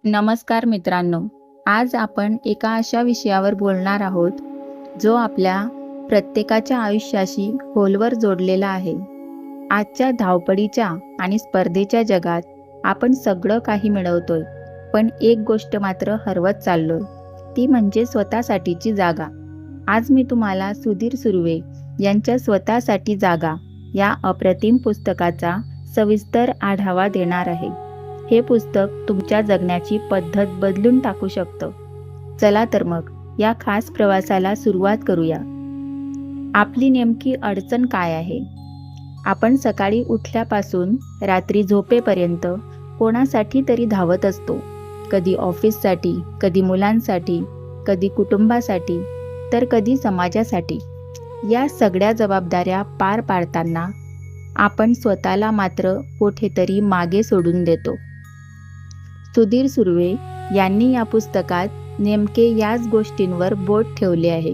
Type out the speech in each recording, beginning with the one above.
नमस्कार मित्रांनो, आज आपण एका अशा विषयावर बोलणार आहोत जो आपल्या प्रत्येकाच्या आयुष्याशी खोलवर जोडलेला आहे. आजच्या धावपळीच्या आणि स्पर्धेच्या जगात आपण सगळं काही मिळवतोय, पण एक गोष्ट मात्र हरवत चाललोय, ती म्हणजे स्वतःसाठीची जागा. आज मी तुम्हाला सुधीर सुर्वे यांच्या स्वतःसाठी जागा या अप्रतिम पुस्तकाचा सविस्तर आढावा देणार आहे. हे पुस्तक तुमच्या जगण्याची पद्धत बदलून टाकू शकतं. चला तर मग या खास प्रवासाला सुरुवात करूया. आपली नेमकी अडचण काय आहे? आपण सकाळी उठल्यापासून रात्री झोपेपर्यंत कोणासाठी तरी धावत असतो. कधी ऑफिससाठी, कधी मुलांसाठी, कधी कुटुंबासाठी, तर कधी समाजासाठी. या सगळ्या जबाबदाऱ्या पार पाडताना आपण स्वतःला मात्र कुठेतरी मागे सोडून देतो. सुधीर सुर्वे यांनी या पुस्तकात नेमके याच गोष्टींवर बोट ठेवले आहे.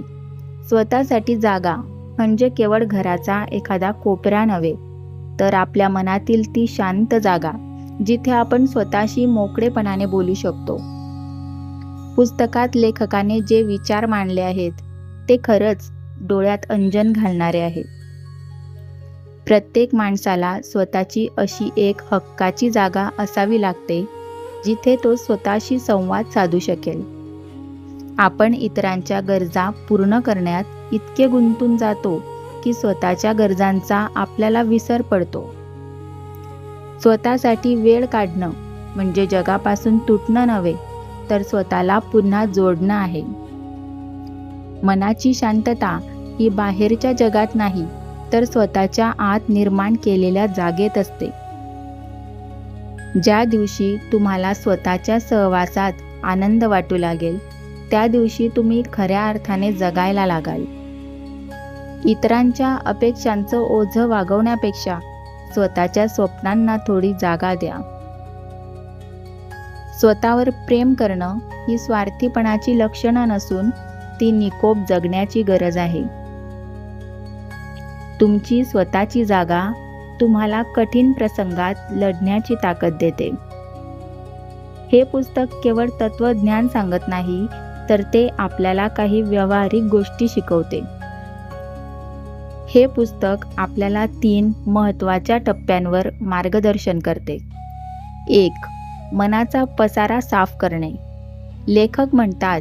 स्वतःसाठी जागा म्हणजे केवळ घराचा एखादा कोपरा नव्हे, तर आपल्या मनातील ती शांत जागा जिथे आपण स्वतःशी मोकळेपणाने बोलू शकतो. पुस्तकात लेखकाने जे विचार मांडले आहेत ते खरंच डोळ्यात अंजन घालणारे आहेत. प्रत्येक माणसाला स्वतःची अशी एक हक्काची जागा असावी लागते जिथे तो स्वतःशी संवाद साधू शकेल. आपण इतरांच्या गरजा पूर्ण करण्यात इतके गुंतून जातो की स्वतःच्या गरजांचा आपल्याला विसर पडतो. स्वतःसाठी वेळ काढणं म्हणजे जगापासून तुटणं नव्हे, तर स्वतःला पुन्हा जोडणं आहे. मनाची शांतता ही बाहेरच्या जगात नाही, तर स्वतःच्या आत निर्माण केलेल्या जागेत असते. ज्या दिवशी तुम्हाला स्वतःच्या सहवासात आनंद वाटू लागेल, त्या दिवशी तुम्ही खऱ्या अर्थाने जगायला लागाल. इतरांच्या अपेक्षांचं ओझं वागवण्यापेक्षा स्वतःच्या स्वप्नांना थोडी जागा द्या. स्वतःवर प्रेम करणं ही स्वार्थीपणाची लक्षणं नसून ती निकोप जगण्याची गरज आहे. तुमची स्वतःची जागा तुम्हाला कठीण प्रसंगात लढण्याची ताकद देते. हे पुस्तक केवळ तत्वज्ञान सांगत नाही, तर ते आपल्याला काही व्यावहारिक गोष्टी शिकवते. हे पुस्तक आपल्याला 3 महत्त्वाच्या टप्प्यांवर मार्गदर्शन करते. 1. मनाचा पसारा साफ करणे. लेखक म्हणतात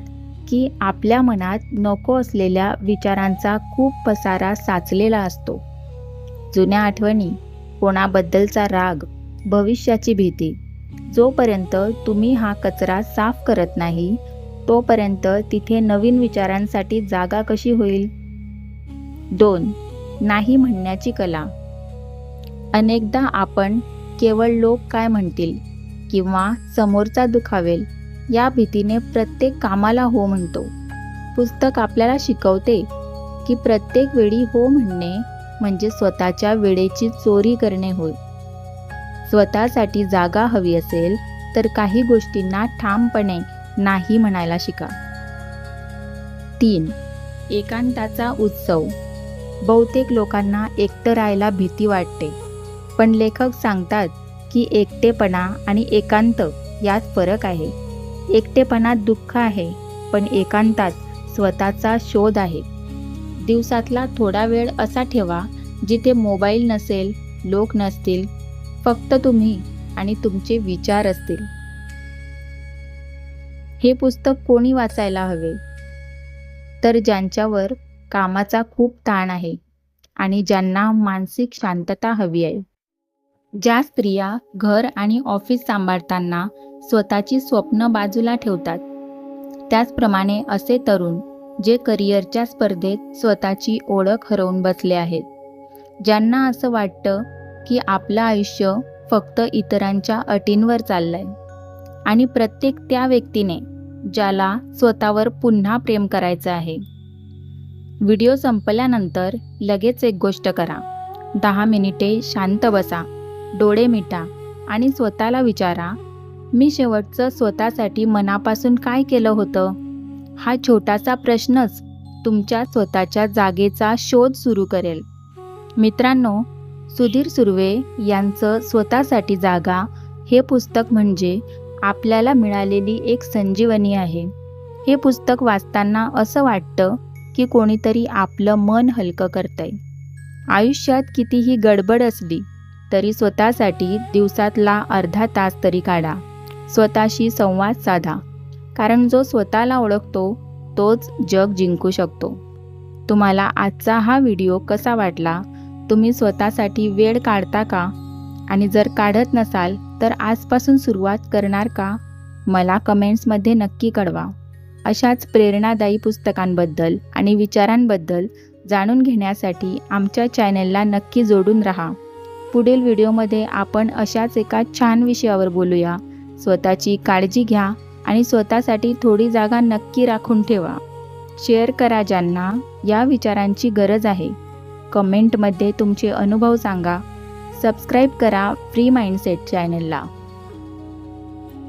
की आपल्या मनात नको असलेल्या विचारांचा खूप पसारा साचलेला असतो. जुन्या आठवणी, कोणाबद्दलचा राग, भविष्याची भीती. जोपर्यंत तुम्ही हा कचरा साफ करत नाही, तोपर्यंत तिथे नवीन विचारांसाठी जागा कशी होईल? 2. नाही म्हणण्याची कला. अनेकदा आपण केवळ लोक काय म्हणतील किंवा समोरचा दुखावेल या भीतीने प्रत्येक कामाला हो म्हणतो. पुस्तक आपल्याला शिकवते की प्रत्येक वेळी हो म्हणणे म्हणजे स्वतःच्या वेळेची चोरी करणे होय. स्वतःसाठी जागा हवी असेल तर काही गोष्टींना ठामपणे नाही म्हणायला शिका. 3. एकांताचा उत्सव. बहुतेक लोकांना एकटं राहायला भीती वाटते, पण लेखक सांगतात की एकटेपणा आणि एकांत यात फरक आहे. एकटेपणात दुःख आहे, पण एकांतात स्वतःचा शोध आहे. दिवसातला थोडा वेळ असा ठेवा जिथे मोबाईल नसेल, लोक नसतील, फक्त तुम्ही आणि तुमचे विचार असतील. हे पुस्तक कोणी वाचायला हवे? तर ज्यांच्यावर कामाचा खूप ताण आहे आणि ज्यांना मानसिक शांतता हवी आहे. ज्या स्त्रिया घर आणि ऑफिस सांभाळताना स्वतःची स्वप्न बाजूला ठेवतात. त्याचप्रमाणे असे तरुण जे करिअरच्या स्पर्धेत स्वतःची ओळख हरवून बसले आहेत. ज्यांना असं वाटतं की आपलं आयुष्य फक्त इतरांच्या अटींवर चाललंय. आणि प्रत्येक त्या व्यक्तीने ज्याला स्वतःवर पुन्हा प्रेम करायचं आहे. व्हिडिओ संपल्यानंतर लगेच एक गोष्ट करा. 10 मिनिटे शांत बसा, डोळे मिटा आणि स्वतःला विचारा, मी शेवटचं स्वतःसाठी मनापासून काय केलं होतं? हा छोटासा प्रश्नच तुमच्या स्वतःच्या जागेचा शोध सुरू करेल. मित्रांनो, सुधीर सुर्वे यांचं स्वतःसाठी जागा हे पुस्तक म्हणजे आपल्याला मिळालेली एक संजीवनी आहे. हे पुस्तक वाचताना असं वाटतं की कोणीतरी आपलं मन हलकं करतंय. आयुष्यात कितीही गडबड असली तरी स्वतःसाठी दिवसातला अर्धा तास तरी काढा. स्वतःशी संवाद साधा, कारण जो स्वतःला ओळखतो तोच जग जिंकू शकतो. तुम्हाला आजचा हा व्हिडिओ कसा वाटला? तुम्ही स्वतःसाठी वेळ काढता का? आणि जर काढत नसाल तर आजपासून सुरुवात करणार का? मला कमेंट्समध्ये नक्की कळवा. अशाच प्रेरणादायी पुस्तकांबद्दल आणि विचारांबद्दल जाणून घेण्यासाठी आमच्या चॅनलला नक्की जोडून राहा. पुढील व्हिडिओमध्ये आपण अशाच एका छान विषयावर बोलूया. स्वतःची काळजी घ्या आणि स्वतःसाठी थोडी जागा नक्की राखून ठेवा. शेअर करा ज्यांना या विचारांची गरज आहे. कमेंटमध्ये तुमचे अनुभव सांगा. सबस्क्राईब करा फ्री माइंडसेट चॅनलला.